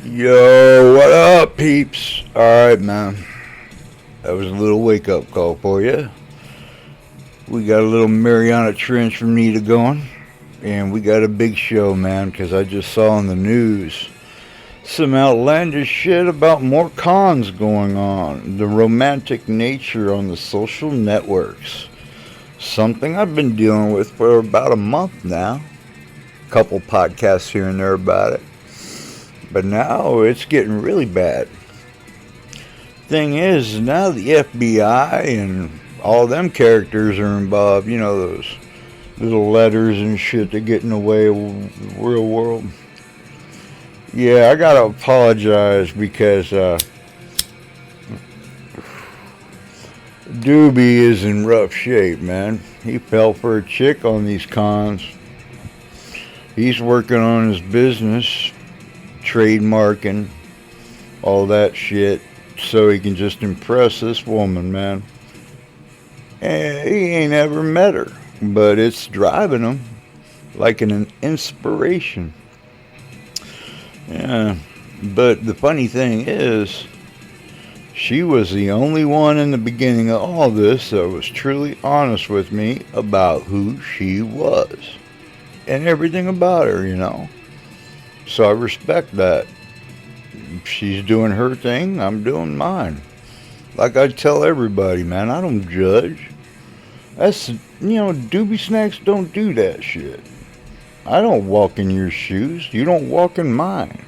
Yo, what up, peeps? Alright, man. That was a little wake up call for you. We got a little Mariana Trench from Nita going. And we got a big show, man, because I just saw on the news some outlandish shit about more cons going on. The romantic nature on the social networks. Something I've been dealing with for about a month now. Couple podcasts here and there about it. But now it's getting really bad. Thing is, now the FBI and all them characters are involved. You know, those little letters and shit that get in the way of the real world. Yeah, I gotta apologize because Dewbees is in rough shape, man. He fell for a chick on these cons. He's working on his business, trademarking, all that shit, so he can just impress this woman, man. And he ain't ever met her, but it's driving him like an inspiration. Yeah, but the funny thing is, she was the only one in the beginning of all this that was truly honest with me about who she was and everything about her, you know. So I respect that. She's doing her thing, I'm doing mine. Like I tell everybody, man, I don't judge. That's, Dewbeesnacks don't do that shit. I don't walk in your shoes. You don't walk in mine.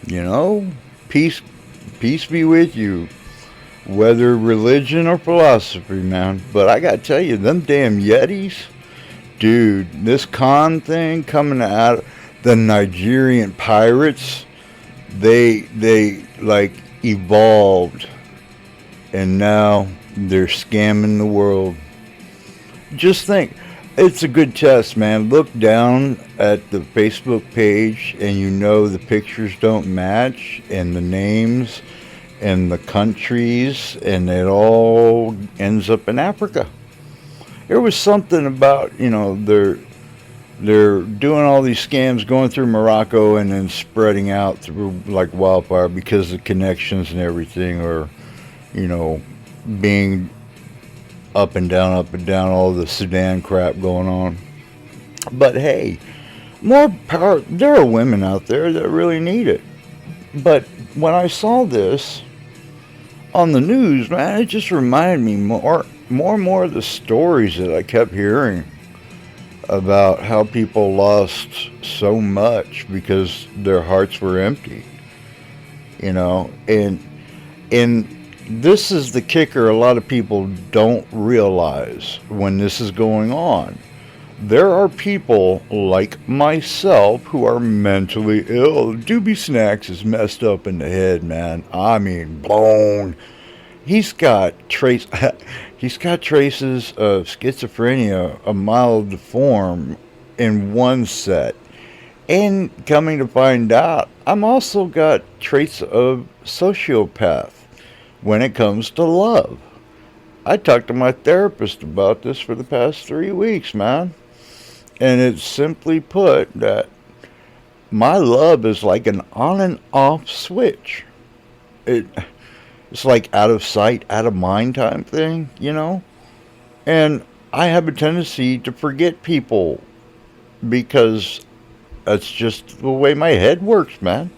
You know? Peace be with you. Whether religion or philosophy, man. But I gotta tell you, them damn Yetis, dude, this con thing coming out, the Nigerian pirates, they like evolved, and now they're scamming the world. Just think, it's a good test, man. Look down at the Facebook page and you know the pictures don't match, and the names and the countries, and it all ends up in Africa. There was something about, they're doing all these scams going through Morocco and then spreading out through like wildfire because the connections and everything are, being up and down, all the Sudan crap going on. But hey, more power. There are women out there that really need it. But when I saw this on the news, man, it just reminded me more and more of the stories that I kept hearing about how people lost so much because their hearts were empty, and this is the kicker a lot of people don't realize when this is going on. There are people like myself who are mentally ill. Dewbeesnacks is messed up in the head, man. I mean, blown. He's got traces of schizophrenia, a mild form, in one set. And coming to find out, I'm also got traits of sociopath when it comes to love. I talked to my therapist about this for the past 3 weeks, man. And it's simply put that my love is like an on and off switch. It's like out of sight, out of mind type thing, And I have a tendency to forget people because that's just the way my head works, man.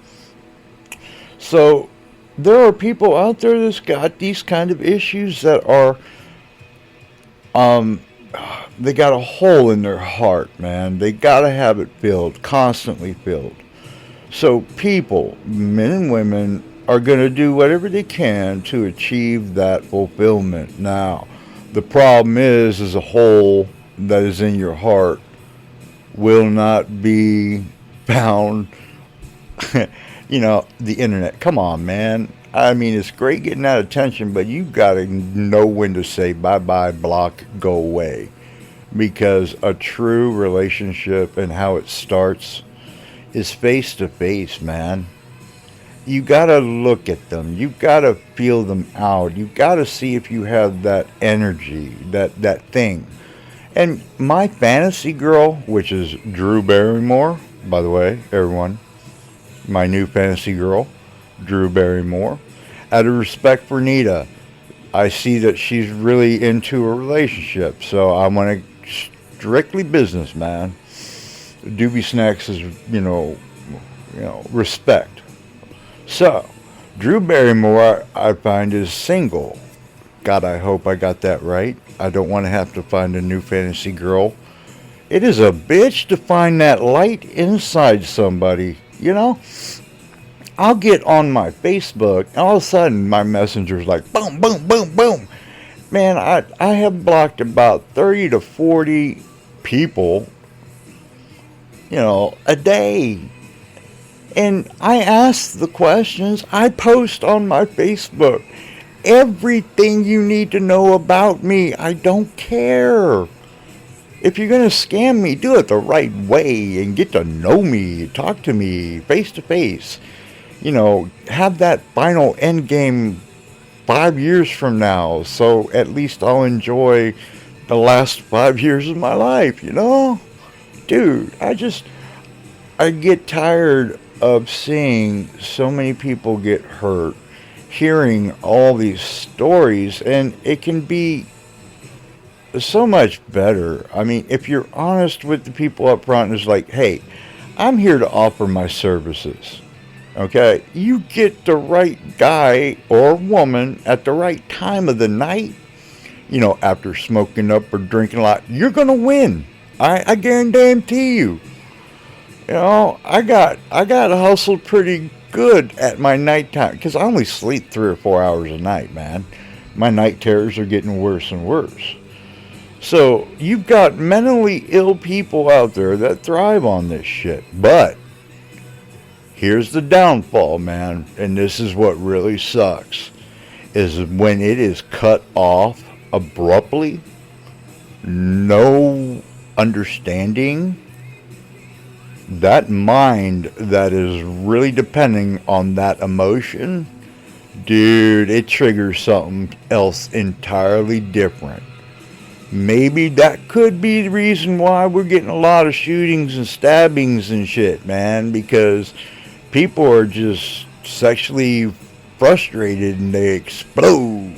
So there are people out there that's got these kind of issues that are, they got a hole in their heart, man. They gotta have it filled, constantly filled. So people, men and women, are going to do whatever they can to achieve that fulfillment. Now, the problem is a hole that is in your heart will not be found. The internet. Come on, man. I mean, it's great getting that attention, but you got to know when to say bye-bye, block, go away. Because a true relationship and how it starts is face-to-face, man. You gotta look at them. You gotta feel them out. You gotta see if you have that energy, that thing. And my fantasy girl, which is Drew Barrymore, by the way, everyone, my new fantasy girl, Drew Barrymore. Out of respect for Nita, I see that she's really into a relationship, so I want to strictly business, man. Dewbeesnacks is, respect. So, Drew Barrymore, I find, is single. God, I hope I got that right. I don't want to have to find a new fantasy girl. It is a bitch to find that light inside somebody, I'll get on my Facebook, and all of a sudden my messenger's like, boom, boom, boom, boom. Man, I have blocked about 30 to 40 people, a day. And I ask the questions. I post on my Facebook everything you need to know about me. I don't care. If you're going to scam me, do it the right way and get to know me, talk to me face to face. Have that final end game 5 years from now, so at least I'll enjoy the last 5 years of my life, Dude, I get tired of seeing so many people get hurt, hearing all these stories, and it can be so much better. I mean, if you're honest with the people up front, it's like, hey, I'm here to offer my services. Okay, you get the right guy or woman at the right time of the night, after smoking up or drinking a lot, you're going to win. I guarantee you. I got hustled pretty good at my nighttime because I only sleep 3 or 4 hours a night, man. My night terrors are getting worse and worse. So you've got mentally ill people out there that thrive on this shit, but here's the downfall, man, and this is what really sucks, is when it is cut off abruptly, no understanding, that mind that is really depending on that emotion, dude, it triggers something else entirely different. Maybe that could be the reason why we're getting a lot of shootings and stabbings and shit, man, because people are just sexually frustrated and they explode.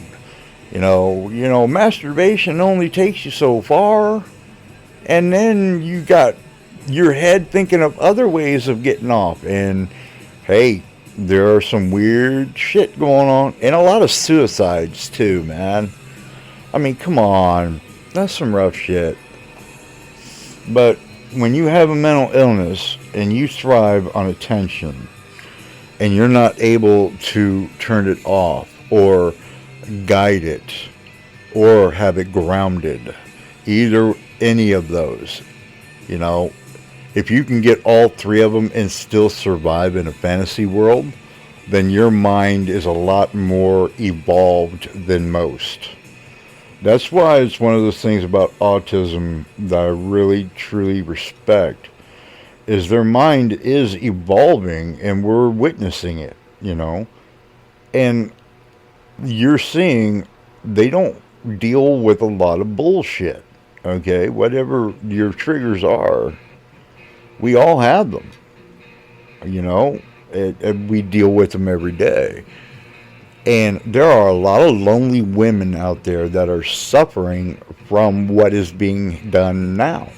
Masturbation only takes you so far. And then you got your head thinking of other ways of getting off. And hey, there are some weird shit going on. And a lot of suicides too, man. I mean, come on. That's some rough shit. But when you have a mental illness and you thrive on attention and you're not able to turn it off or guide it or have it grounded, either any of those, if you can get all three of them and still survive in a fantasy world, then your mind is a lot more evolved than most. That's why it's one of those things about autism that I really, truly respect, is their mind is evolving and we're witnessing it, And you're seeing they don't deal with a lot of bullshit, okay? Whatever your triggers are, we all have them, we deal with them every day. And there are a lot of lonely women out there that are suffering from what is being done now.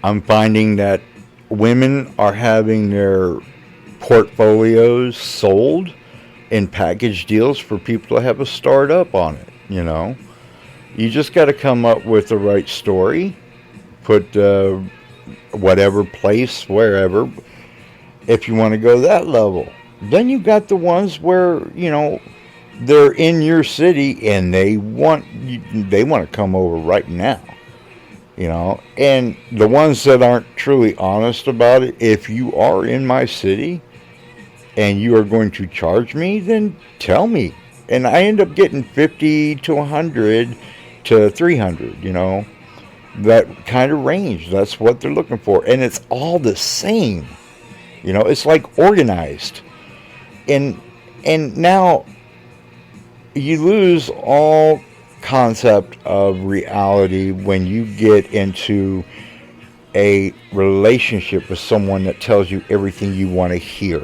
I'm finding that women are having their portfolios sold in package deals for people to have a startup on it, You just got to come up with the right story, put whatever place, wherever, if you want to go that level. Then you got the ones where, they're in your city and they want to come over right now. And the ones that aren't truly honest about it, if you are in my city and you are going to charge me, then tell me. And I end up getting 50 to 100 to 300, that kind of range. That's what they're looking for. And it's all the same. It's like organized. And now you lose all concept of reality when you get into a relationship with someone that tells you everything you want to hear.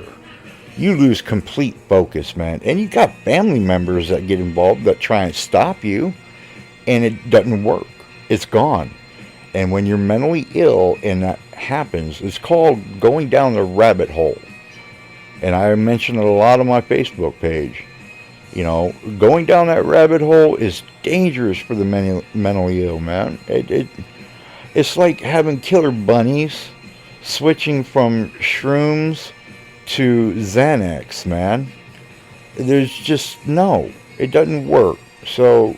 You lose complete focus, man. And you got family members that get involved that try and stop you, and it doesn't work. It's gone. And when you're mentally ill and that happens, it's called going down the rabbit hole. And I mentioned it a lot on my Facebook page. You know, going down that rabbit hole is dangerous for the mentally ill, man. It's like having killer bunnies switching from shrooms to Xanax, man. There's just no, it doesn't work. So,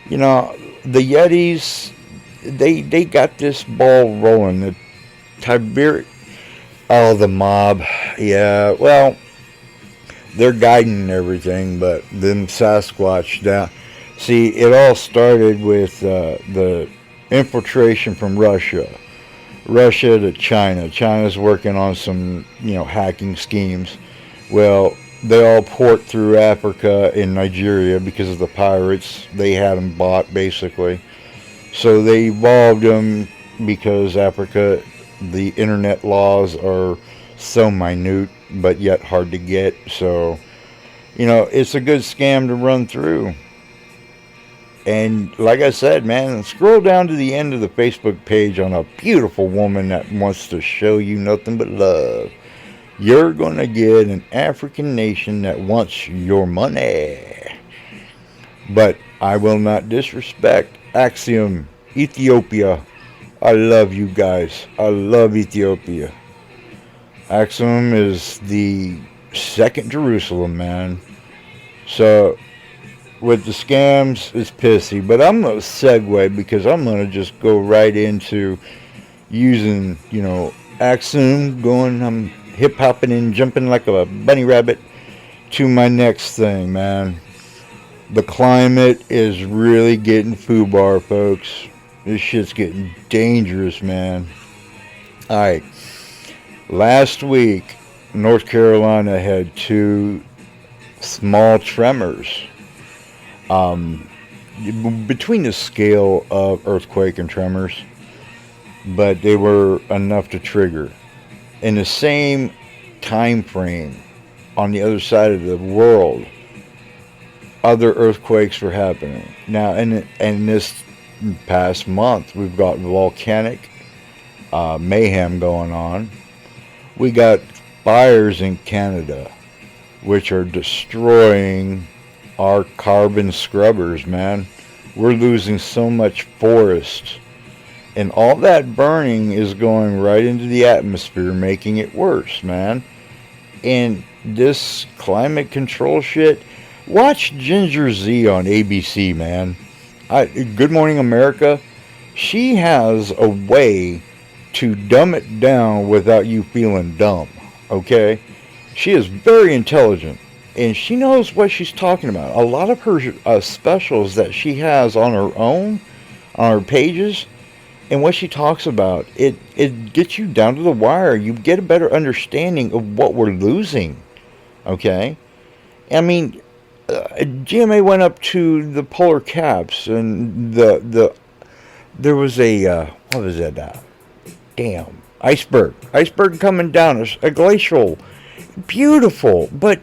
you know, the Yetis, they got this ball rolling. The the mob, yeah. Well, they're guiding everything, but them Sasquatch down. See, it all started with the infiltration from Russia to China. China's working on some, hacking schemes. Well, they all port through Africa and Nigeria because of the pirates. They had them bought, basically. So they evolved them because Africa, the internet laws are so minute, but yet hard to get. So, it's a good scam to run through. And like I said, man, scroll down to the end of the Facebook page on a beautiful woman that wants to show you nothing but love. You're going to get an African nation that wants your money. But I will not disrespect Axiom, Ethiopia. I love you guys. I love Ethiopia. Axiom is the second Jerusalem, man. So, with the scams, it's pissy. But I'm going to segue because I'm going to just go right into using, Axiom, I'm hip-hopping and jumping like a bunny rabbit to my next thing, man. The climate is really getting foobar, folks. This shit's getting dangerous, man. Alright. Last week, North Carolina had 2 small tremors. Between the scale of earthquake and tremors, but they were enough to trigger. In the same time frame, on the other side of the world, other earthquakes were happening. Now, in this past month, we've got volcanic mayhem going on. We got fires in Canada, which are destroying our carbon scrubbers, man. We're losing so much forest. And all that burning is going right into the atmosphere, making it worse, man. And this climate control shit, watch Ginger Zee on ABC, man. Good Morning America. She has a way to dumb it down without you feeling dumb, okay? She is very intelligent, and she knows what she's talking about. A lot of her specials that she has on her own, on her pages, and what she talks about, it gets you down to the wire. You get a better understanding of what we're losing, okay? I mean, GMA went up to the polar caps, and there was a what was that? Iceberg coming down, a glacial, beautiful, but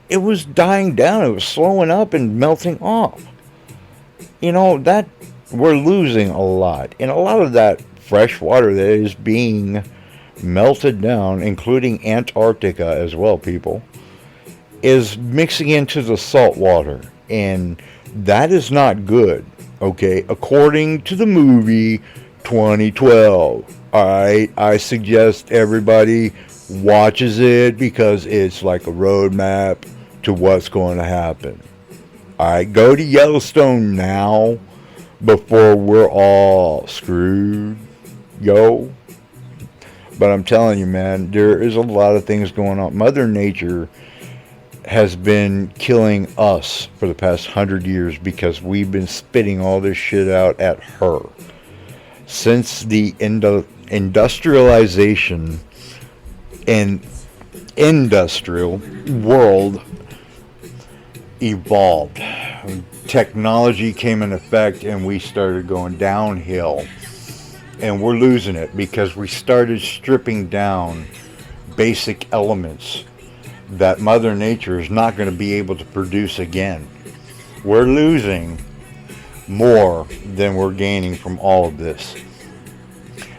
it was dying down. It was slowing up and melting off. That we're losing a lot, and a lot of that fresh water that is being melted down, including Antarctica as well, people, is mixing into the salt water, and that is not good, okay? According to the movie 2012, alright? I suggest everybody watches it because it's like a roadmap to what's going to happen. Alright, go to Yellowstone now before we're all screwed, yo. But I'm telling you, man, there is a lot of things going on. Mother Nature has been killing us for the past 100 years because we've been spitting all this shit out at her. Since the industrialization and industrial world evolved, technology came in effect and we started going downhill. and we're losing it because we started stripping down basic elements that Mother Nature is not going to be able to produce again. We're losing more than we're gaining from all of this.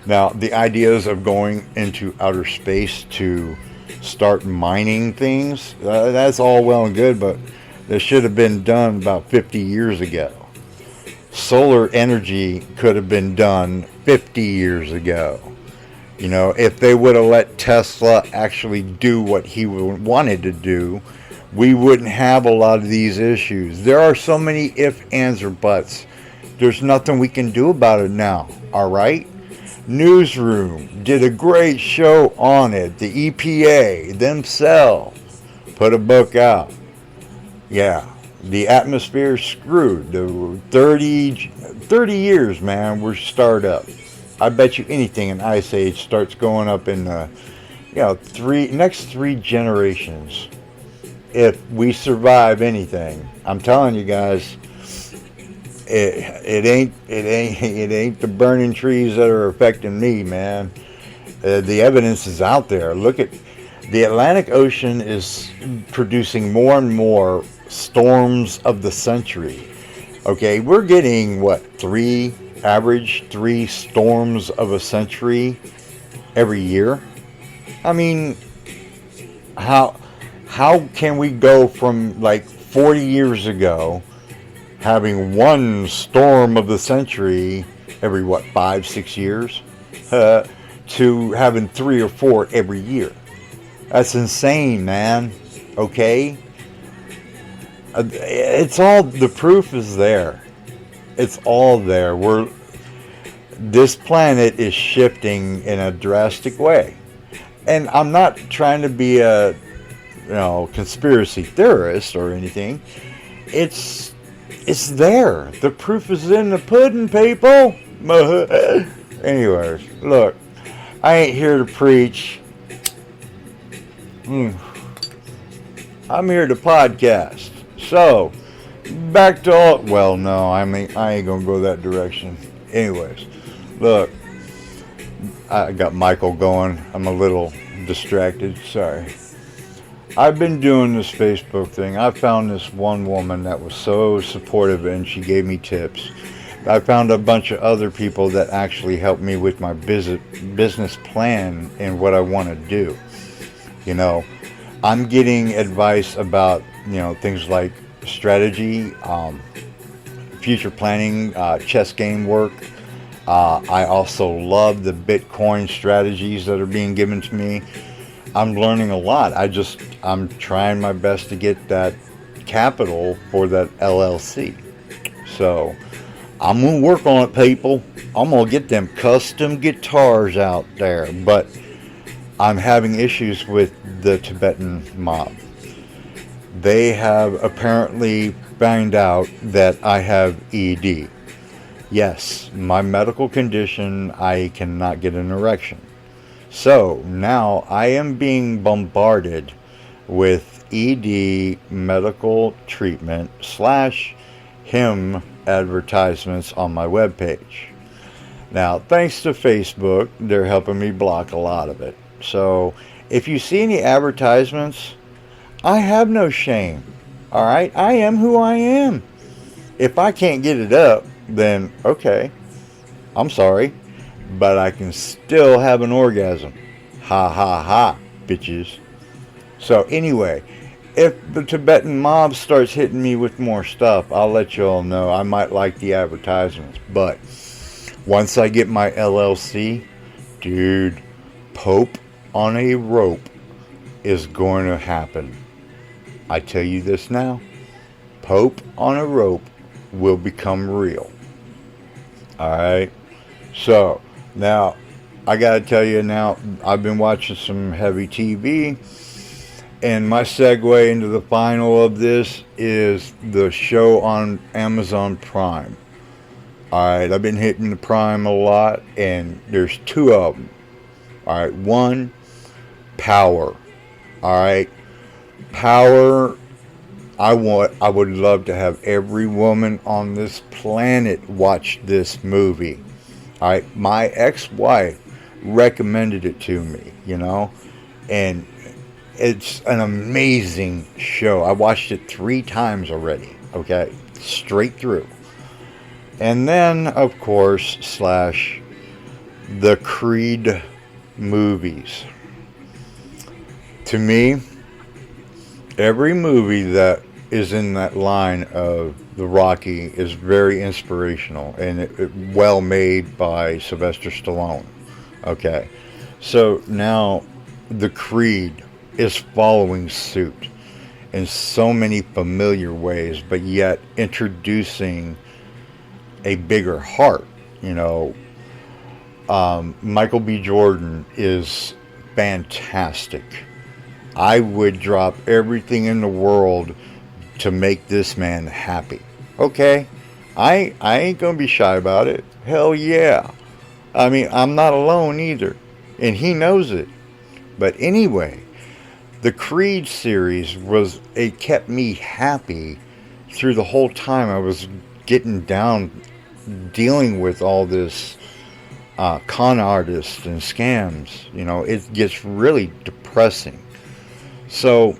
Now, the ideas of going into outer space to start mining things, that's all well and good, but that should have been done about 50 years ago. Solar energy could have been done 50 years ago. You know, if they would have let Tesla actually do what he wanted to do, we wouldn't have a lot of these issues. There are so many ifs, ands, or buts. There's nothing we can do about it now, all right? Newsroom did a great show on it. The EPA themselves put a book out. Yeah, the atmosphere is screwed. The 30 years, man, we're start up. I bet you anything an ice age starts going up in next 3 generations. If we survive anything, I'm telling you guys, it ain't the burning trees that are affecting me, man. The evidence is out there. Look at the Atlantic Ocean is producing more and more storms of the century. Okay, we're getting what, average 3 storms of a century every year. I mean, how can we go from like 40 years ago having 1 storm of the century every 5-6 years to having 3 or 4 every year? That's insane, man. Okay, it's all, the proof is there. It's all there. This planet is shifting in a drastic way, and I'm not trying to be a conspiracy theorist or anything. It's there. The proof is in the pudding, people. Anyways, look, I ain't here to preach. I'm here to podcast. So, back to all. Well, no, I ain't gonna go that direction. Anyways, look, I got Michael going. I'm a little distracted. Sorry. I've been doing this Facebook thing. I found this one woman that was so supportive, and she gave me tips. I found a bunch of other people that actually helped me with my business plan and what I want to do. You know, I'm getting advice about, things like strategy, future planning, chess game work. I also love the Bitcoin strategies that are being given to me. I'm learning a lot. I'm trying my best to get that capital for that LLC. So I'm going to work on it, people. I'm going to get them custom guitars out there. But I'm having issues with the Tibetan mob. They have apparently found out that I have ED. Yes, my medical condition, I cannot get an erection. So now I am being bombarded with ED medical treatment / him advertisements on my webpage. Now, thanks to Facebook, they're helping me block a lot of it. So if you see any advertisements, I have no shame. All right, I am who I am. If I can't get it up, then okay, I'm sorry, but I can still have an orgasm. Ha ha ha, bitches. So anyway, if the Tibetan mob starts hitting me with more stuff, I'll let you all know. I might like the advertisements, but once I get my LLC, dude, Pope on a rope is going to happen. I tell you this now, Pope on a rope will become real. Alright, so now I gotta tell you now, I've been watching some heavy TV, and my segue into the final of this is the show on Amazon Prime. Alright, I've been hitting the Prime a lot, and there's 2 of them. Alright, one, Power. Alright, Power. I would love to have every woman on this planet watch this movie. My ex-wife recommended it to me, and it's an amazing show. I watched it 3 times already, okay? Straight through. And then, of course, slash the Creed movies. To me, every movie that is in that line of the Rocky is very inspirational, and it well made by Sylvester Stallone. Okay, so now the Creed is following suit in so many familiar ways, but yet introducing a bigger heart. Michael B. Jordan is fantastic. I would drop everything in the world to make this man happy. Okay? I ain't gonna be shy about it. Hell yeah. I mean, I'm not alone either. And he knows it. But anyway, the Creed series it kept me happy through the whole time I was getting down, dealing with all this con artists and scams. It gets really depressing. So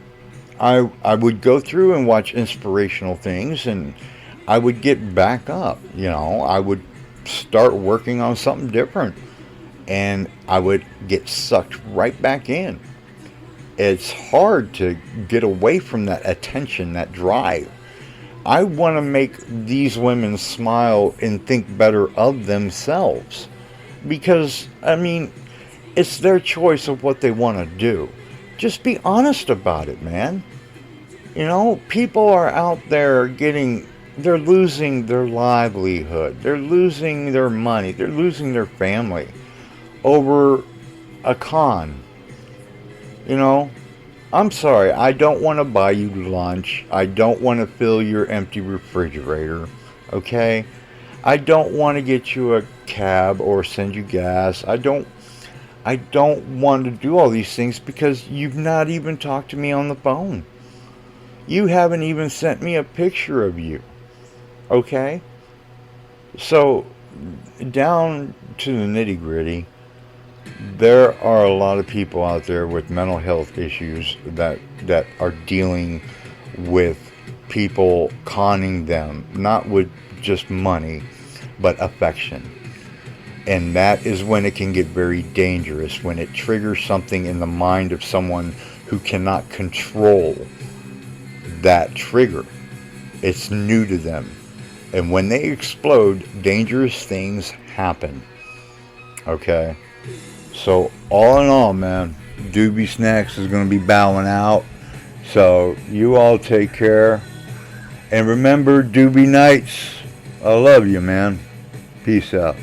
I would go through and watch inspirational things, and I would get back up. I would start working on something different, and I would get sucked right back in. It's hard to get away from that attention, that drive. I want to make these women smile and think better of themselves, because, I mean, it's their choice of what they want to do. Just be honest about it, man. People are out there they're losing their livelihood. They're losing their money. They're losing their family over a con. I'm sorry. I don't want to buy you lunch. I don't want to fill your empty refrigerator. Okay? I don't want to get you a cab or send you gas. I don't want to do all these things because you've not even talked to me on the phone. You haven't even sent me a picture of you. Okay? So, down to the nitty gritty, there are a lot of people out there with mental health issues that are dealing with people conning them, not with just money, but affection. And that is when it can get very dangerous, when it triggers something in the mind of someone who cannot control that trigger. It's new to them. And when they explode, dangerous things happen. Okay? So, all in all, man, Dewbeesnacks is going to be bowing out. So, you all take care. And remember, Dewbie Nights, I love you, man. Peace out.